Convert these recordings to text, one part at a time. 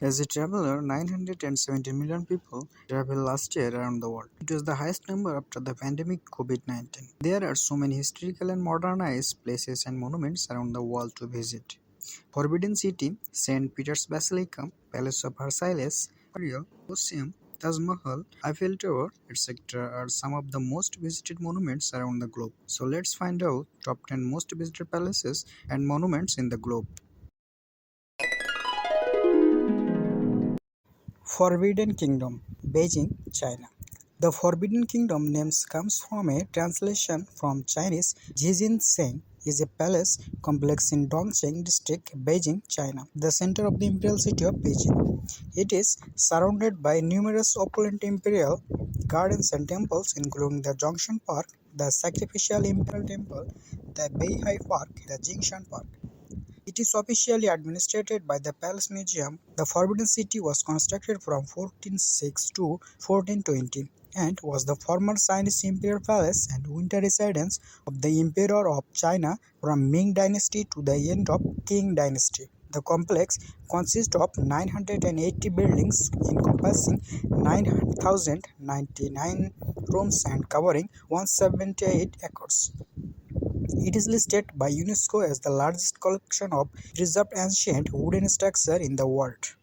As a traveler, 970 million people traveled last year around the world. It was the highest number after the pandemic COVID-19. There are so many historical and modernized places and monuments around the world to visit. Forbidden City, St. Peter's Basilica, Palace of Versailles, Colosseum, Taj Mahal, Eiffel Tower, etc. are some of the most visited monuments around the globe. So let's find out top 10 most visited palaces and monuments in the globe. Forbidden Kingdom, Beijing, China. The Forbidden Kingdom name comes from a translation from Chinese. Jijin is a palace complex in Dongcheng district, Beijing, China, the center of the imperial city of Beijing. It is surrounded by numerous opulent imperial gardens and temples, including the Zhongshan Park, the Sacrificial Imperial Temple, the Beihai Park, the Jingshan Park. It is officially administered by the Palace Museum. The Forbidden City was constructed from 1406 to 1420 and was the former Chinese imperial palace and winter residence of the Emperor of China from Ming Dynasty to the end of Qing Dynasty. The complex consists of 980 buildings encompassing 9,099 rooms and covering 178 acres. It is listed by UNESCO as the largest collection of preserved ancient wooden structures in the world.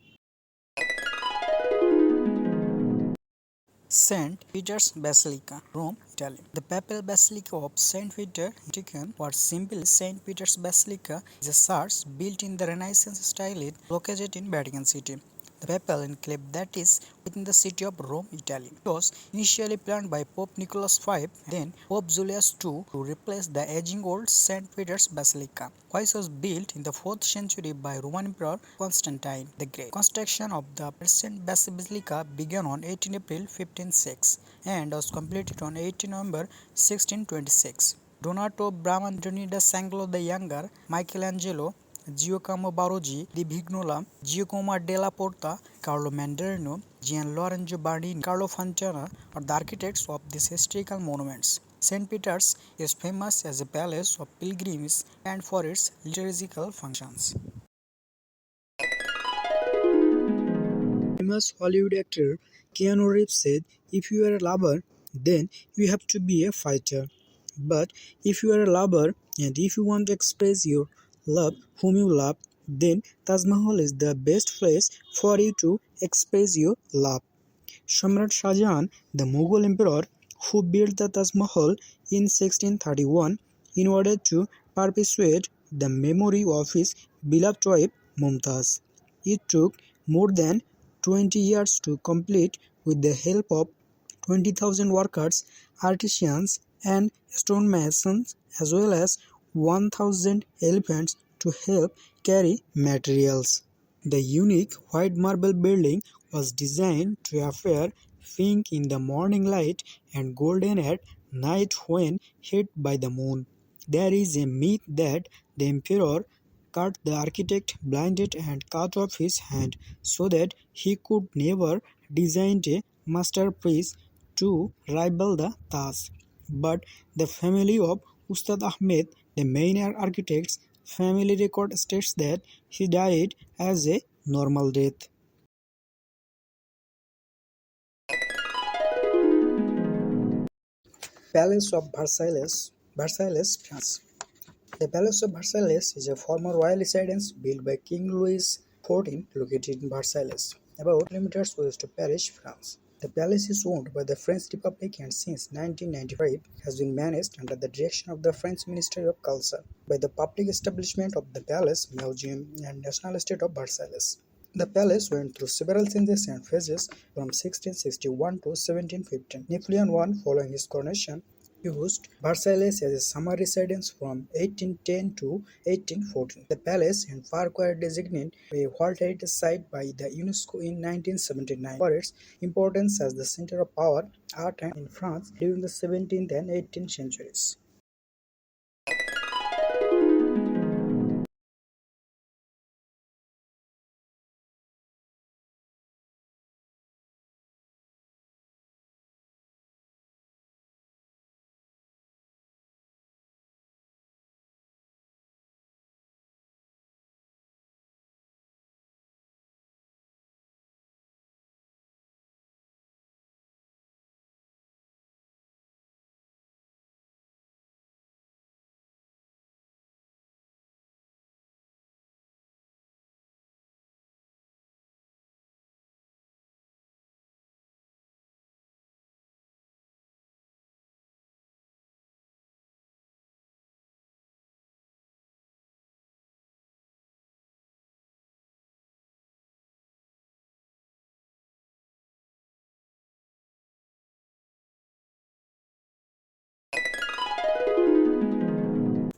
St. Peter's Basilica, Rome, Italy. The Papal Basilica of St. Peter, Vatican, or simply St. Peter's Basilica, is a church built in the Renaissance style located in Vatican City, the papal enclave that is within the city of Rome, Italy. It was initially planned by Pope Nicholas V, then Pope Julius II, to replace the aging old St. Peter's Basilica, which was built in the 4th century by Roman Emperor Constantine the Great. Construction of the present Basilica began on 18 April 1506 and was completed on 18 November 1626. Donato Bramantoni da Sanglo the Younger, Michelangelo, Giacomo Barocci, Di Vignola, Giacomo della Porta, Carlo Mandarino, Gian Lorenzo Bardini, Carlo Fontana are the architects of these historical monuments. St. Peter's is famous as a palace of pilgrims and for its liturgical functions. Famous Hollywood actor Keanu Reeves said, "If you are a lover, then you have to be a fighter. But if you are a lover and if you want to express your love whom you love, then Taj Mahal is the best place for you to express your love." Samrat Shah Jahan, the Mughal emperor who built the Taj Mahal in 1631 in order to perpetuate the memory of his beloved wife Mumtaz. It took more than 20 years to complete with the help of 20,000 workers, artisans and stonemasons as well as 1,000 elephants to help carry materials. The unique white marble building was designed to appear pink in the morning light and golden at night when hit by the moon. There is a myth that the emperor cut the architect blinded and cut off his hand so that he could never design a masterpiece to rival the Taj. But the family of Ustad Ahmed, the main architect's family record states that he died as a normal death. Palace of Versailles, Versailles, France. The Palace of Versailles is a former royal residence built by King Louis XIV located in Versailles, about kilometers west of Paris, France. The palace is owned by the French Republic and since 1995 has been managed under the direction of the French Ministry of Culture by the public establishment of the Palace, Museum and National Estate of Versailles. The palace went through several changes and phases from 1661 to 1715. Napoleon I, following his coronation, used Versailles as a summer residence from 1810 to 1814. The palace and park were designated a World Heritage Site by the UNESCO in 1979 for its importance as the center of power, art and in France during the 17th and 18th centuries.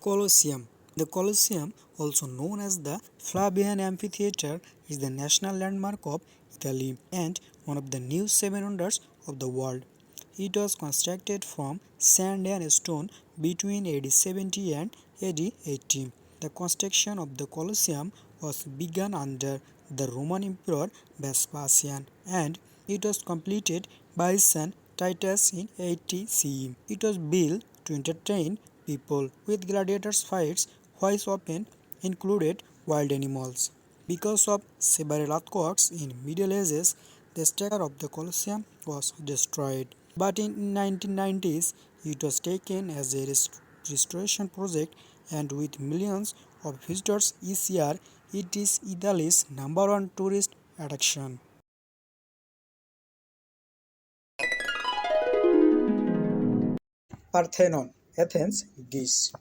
Colosseum. The Colosseum, also known as the Flavian Amphitheatre, is the national landmark of Italy and one of the new seven wonders of the world. It was constructed from sand and stone between AD 70 and AD 80. The construction of the Colosseum was begun under the Roman Emperor Vespasian and it was completed by his son Titus in 80 CE. It was built to entertain people with gladiators fights which often included wild animals. Because of several earthquakes in Middle Ages, the structure of the Colosseum was destroyed. But in 1990s, it was taken as a restoration project and with millions of visitors each year, it is Italy's number one tourist attraction. Parthenon, Athens, Greece.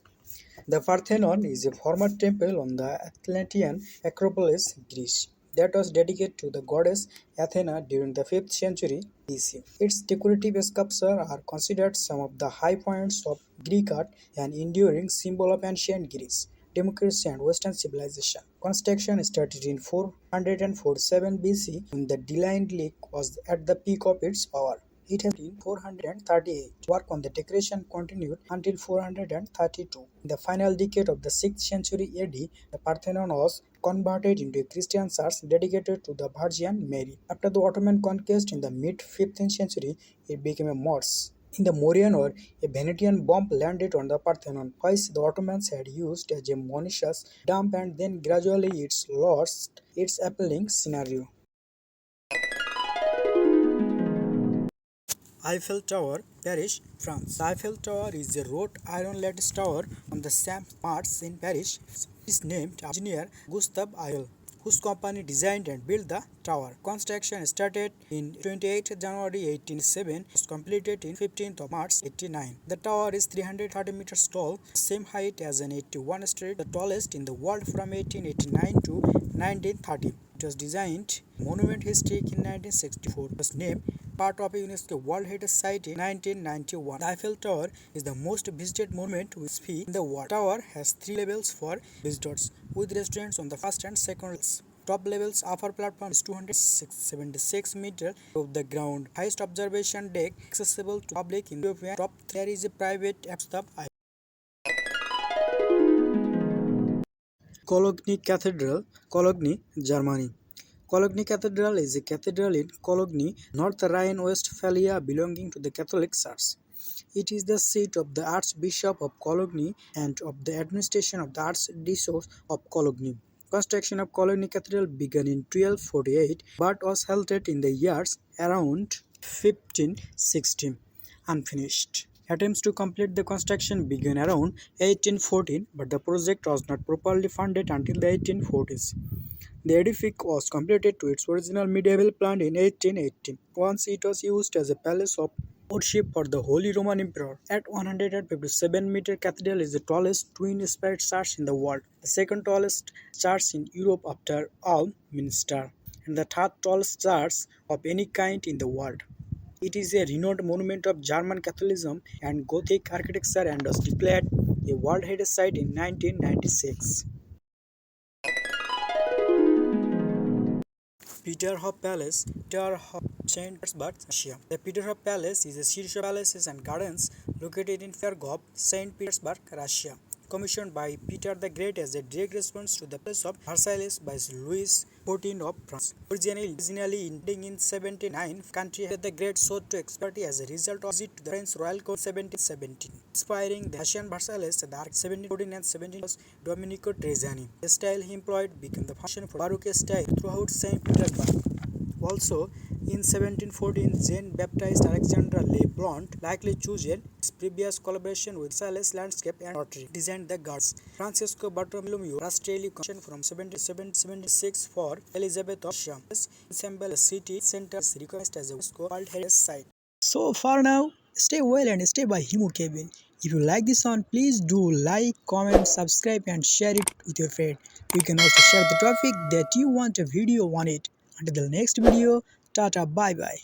The Parthenon is a former temple on the Atlantean Acropolis, Greece, that was dedicated to the goddess Athena during the 5th century BC. Its decorative sculptures are considered some of the high points of Greek art, an enduring symbol of ancient Greece, democracy and Western civilization. Construction started in 447 BC when the Deline Lake was at the peak of its power. It has been 438. Work on the decoration continued until 432. In the final decade of the 6th century AD, the Parthenon was converted into a Christian church dedicated to the Virgin Mary. After the Ottoman conquest in the mid-15th century, it became a mosque. In the Mauryan War, a Venetian bomb landed on the Parthenon, which the Ottomans had used as a munitions dump and then gradually it lost its appealing scenario. Eiffel Tower, Paris, France. The Eiffel Tower is a wrought iron lattice tower on the Champs Mars in Paris. It is named after engineer Gustave Eiffel, whose company designed and built the tower. Construction started in 28 January 1887, was completed in 15th of March 1889. The tower is 330 meters tall, same height as an 81 street, the tallest in the world from 1889 to 1930. It was designed monument historic in 1964. It was named part of a UNESCO World Heritage Site in 1991. The Eiffel Tower is the most visited monument with fee in the world. The tower has 3 levels for visitors, with restaurants on the first and second levels. Top level's upper platform is 276 meters above the ground. Highest observation deck accessible to public in Europe. Top there is a private Eiffel. Cologne Cathedral, Cologne, Germany. Cologne Cathedral is a cathedral in Cologne, North Rhine-Westphalia belonging to the Catholic Church. It is the seat of the Archbishop of Cologne and of the administration of the Archdiocese of Cologne. Construction of Cologne Cathedral began in 1248 but was halted in the years around 1560, unfinished. Attempts to complete the construction began around 1814 but the project was not properly funded until the 1840s. The edifice was completed to its original medieval plan in 1818. Once it was used as a palace of worship for the Holy Roman Emperor. At 157-meter cathedral is the tallest twin-spire church in the world, the second tallest church in Europe after Minster, and the third tallest church of any kind in the world. It is a renowned monument of German Catholicism and Gothic architecture and was declared a World Heritage Site in 1996. Peterhof Palace, Peterhof, St. Petersburg, Russia. The Peterhof Palace is a series of palaces and gardens located in Peterhof, St. Petersburg, Russia. Commissioned by Peter the Great as a direct response to the Palace of Versailles by Louis XIV of France. Originally ending in 79, country had the Great sought to export as a result of visit to the French royal court 1717. Inspiring the Russian Versailles, the arc 1714 and 17 was Domenico Trezani. The style he employed became the function for Baroque style throughout St. Petersburg. Also, in 1714, Jean-Baptiste Alexandre Le Blount likely chosen his previous collaboration with Versailles landscape and pottery, designed the gardens. Francesco Bartolomeo Rastrelli commissioned from 1776 for Elizabeth of Russia. This ensemble the city center is recognized as a UNESCO World Heritage Site. So for now, stay well and stay by Himu Cabin. If you like this one, please do like, comment, subscribe and share it with your friend. You can also share the topic that you want a video on it. Until the next video, tata bye bye.